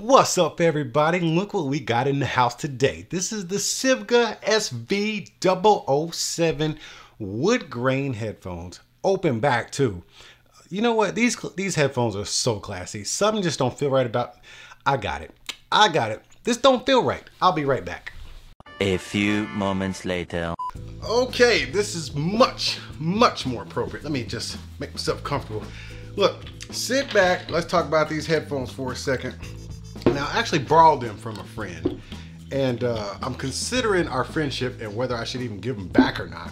What's up, everybody? Look what we got in the house today. This is the Sivga SV007 wood grain headphones. Open back too. You know what? These headphones are so classy. Something just don't feel right about. I got it. This don't feel right. I'll be right back. A few moments later. Okay, this is much more appropriate. Let me just make myself comfortable. Look, sit back. Let's talk about these headphones for a second. Now, I actually borrowed them from a friend, and I'm considering our friendship and whether I should even give them back or not.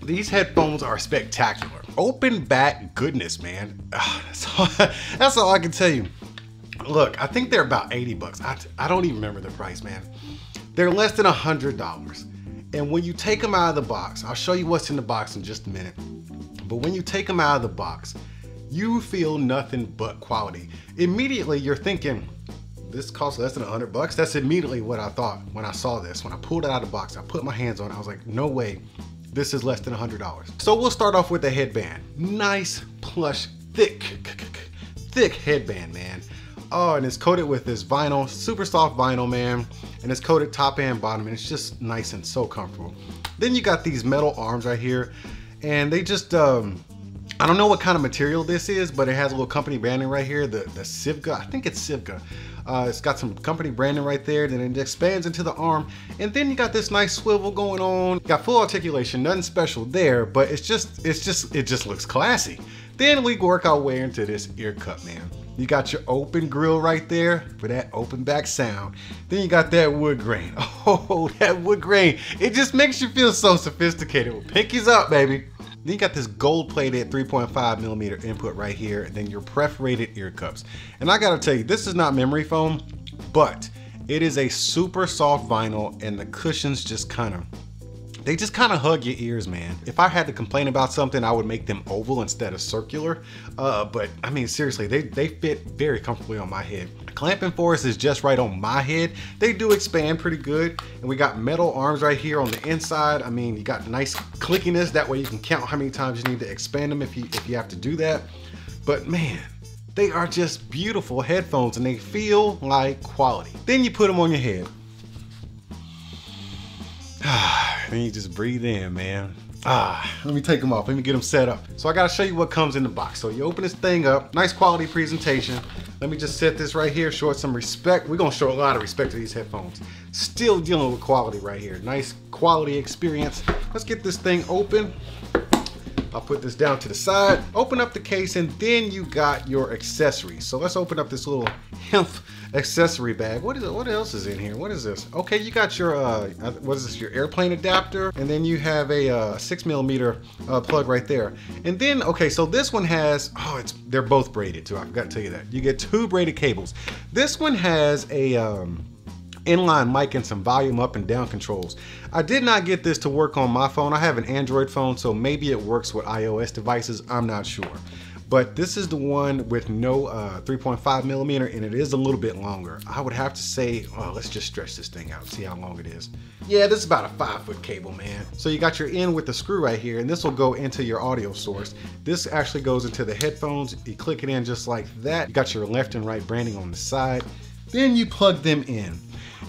These headphones are spectacular. Open back goodness, man. That's all I can tell you. Look, I think they're about 80 bucks. I don't even remember the price, man. They're less than $100. And when you take them out of the box, I'll show you what's in the box in just a minute. But when you take them out of the box, you feel nothing but quality. Immediately you're thinking, this costs less than 100 bucks. That's immediately what I thought when I saw this. When I pulled it out of the box, I put my hands on it. I was like, no way, this is less than $100. So we'll start off with the headband. Nice, plush, thick headband, man. Oh, and it's coated with this vinyl, super soft vinyl, man. And it's coated top and bottom, and it's just nice and so comfortable. Then you got these metal arms right here, and they just, I don't know what kind of material this is, but it has a little company branding right here, the Sivga, I think it's Sivga. It's got some company branding right there, then it expands into the arm, and then you got this nice swivel going on. Got full articulation, nothing special there, but it just looks classy. Then we work our way into this ear cup, man. You got your open grill right there for that open back sound. Then you got that wood grain. Oh, that wood grain. It just makes you feel so sophisticated. Well, pinkies up, baby. Then you got this gold plated 3.5 millimeter input right here, and then your perforated ear cups. And I gotta tell you, this is not memory foam, but it is a super soft vinyl, and the cushions just kind of hug your ears, man. If I had to complain about something, I would make them oval instead of circular. But I mean, seriously, they fit very comfortably on my head. Clamping force is just right on my head. They do expand pretty good. And we got metal arms right here on the inside. I mean, you got nice clickiness. That way you can count how many times you need to expand them if you have to do that. But man, they are just beautiful headphones, and they feel like quality. Then you put them on your head. Then you just breathe in, man. Let me take them off. Let me get them set up. So I gotta show you what comes in the box. So you open this thing up, nice quality presentation. Let me just set this right here, show it some respect. We're gonna show a lot of respect to these headphones. Still dealing with quality right here. Nice quality experience. Let's get this thing open. I'll put this down to the side, open up the case, and then you got your accessories. So let's open up this little hemp accessory bag. What else is in here? What is this? Okay, you got your, what is this, your airplane adapter, and then you have a 6 millimeter plug right there. And then, okay, so this one has, they're both braided too. I forgot to tell you that. You get 2 braided cables. This one has a, inline mic and some volume up and down controls. I did not get this to work on my phone. I have an Android phone, so maybe it works with iOS devices. I'm not sure. But this is the one with no 3.5 millimeter, and it is a little bit longer. I would have to say, let's just stretch this thing out, see how long it is. Yeah, this is about a 5-foot cable, man. So you got your end with the screw right here, and this will go into your audio source. This actually goes into the headphones. You click it in just like that. You got your left and right branding on the side. Then you plug them in.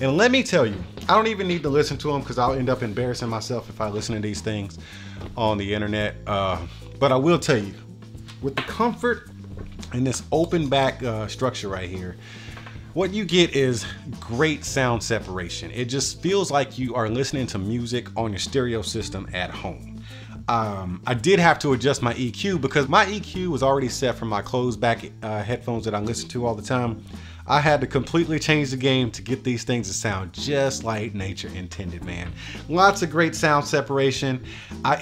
And let me tell you, I don't even need to listen to them because I'll end up embarrassing myself if I listen to these things on the internet. But I will tell you, with the comfort and this open back structure right here, what you get is great sound separation. It just feels like you are listening to music on your stereo system at home. I did have to adjust my EQ because my EQ was already set for my closed back headphones that I listen to all the time. I had to completely change the game to get these things to sound just like nature intended, man. Lots of great sound separation. I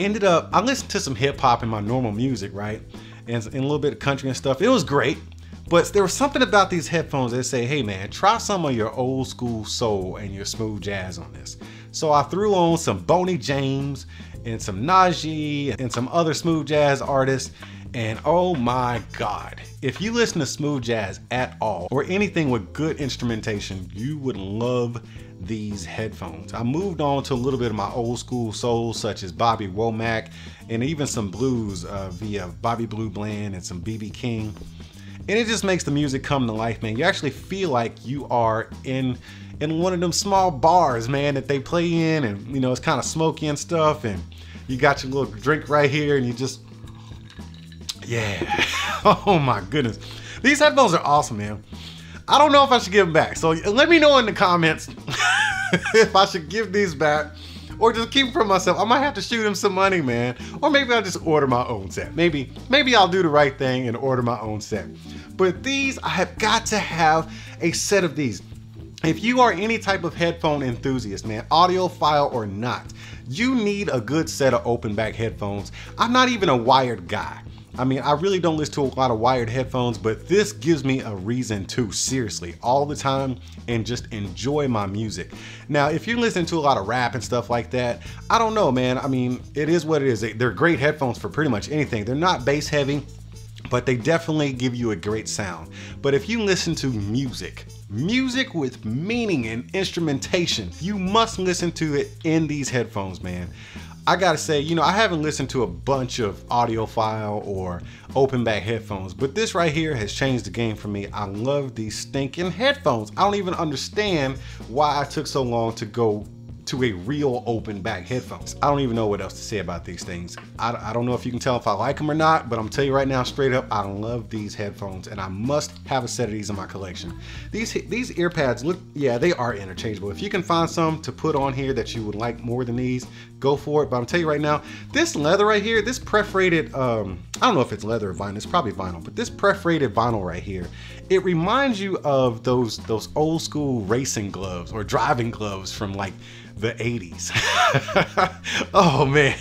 listened to some hip hop in my normal music, right? And a little bit of country and stuff. It was great, but there was something about these headphones that say, hey man, try some of your old school soul and your smooth jazz on this. So I threw on some Boney James and some Najee and some other smooth jazz artists. And oh my God, if you listen to smooth jazz at all or anything with good instrumentation, you would love these headphones. I moved on to a little bit of my old school soul, such as Bobby Womack, and even some blues via Bobby Blue Bland and some BB King. and it just makes the music come to life, man. You actually feel like you are in one of them small bars, man, that they play in, and you know, it's kind of smoky and stuff, and you got your little drink right here, and you just, yeah. Oh my goodness. These headphones are awesome, man. I don't know if I should give them back, so let me know in the comments if I should give these back or just keep them for myself. I might have to shoot him some money, man. Or maybe I'll just order my own set. Maybe I'll do the right thing and order my own set. But these, I have got to have a set of these. If you are any type of headphone enthusiast, man, audiophile or not, you need a good set of open back headphones. I'm not even a wired guy. I mean, I really don't listen to a lot of wired headphones, but this gives me a reason to, seriously, all the time, and just enjoy my music. Now, if you're listening to a lot of rap and stuff like that, I don't know, man. I mean, it is what it is. They're great headphones for pretty much anything. They're not bass heavy, but they definitely give you a great sound. But if you listen to music with meaning and instrumentation, you must listen to it in these headphones, man. I gotta say, you know, I haven't listened to a bunch of audiophile or open back headphones, but this right here has changed the game for me. I love these stinking headphones. I don't even understand why I took so long to go to a real open back headphones. I don't even know what else to say about these things. I don't know if you can tell if I like them or not, but I'm telling you right now, straight up, I love these headphones, and I must have a set of these in my collection. These ear pads look, yeah, they are interchangeable. If you can find some to put on here that you would like more than these, go for it. But I'm telling you right now, this leather right here, this perforated, I don't know if it's leather or vinyl, it's probably vinyl, but this perforated vinyl right here, it reminds you of those old school racing gloves or driving gloves from like the 80s. Oh man,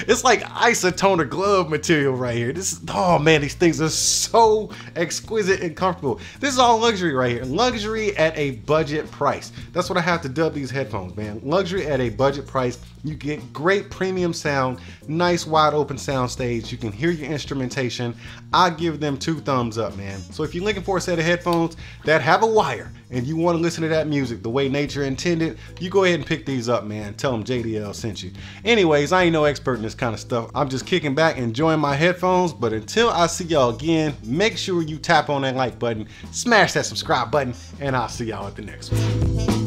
it's like isotoner glove material right here. Oh man, these things are so exquisite and comfortable. This is all luxury right here. Luxury at a budget price. That's what I have to dub these headphones, man. Luxury at a budget price. You get great premium sound, nice wide open sound stage. You can hear your instrumentation. I give them 2 thumbs up, man. So if you're looking for a set of headphones that have a wire and you want to listen to that music the way nature intended, you go ahead and pick these up, man. Tell them JDL sent you. Anyways, I ain't no expert in this kind of stuff. I'm just kicking back, enjoying my headphones. But until I see y'all again, make sure you tap on that like button, smash that subscribe button, and I'll see y'all at the next one.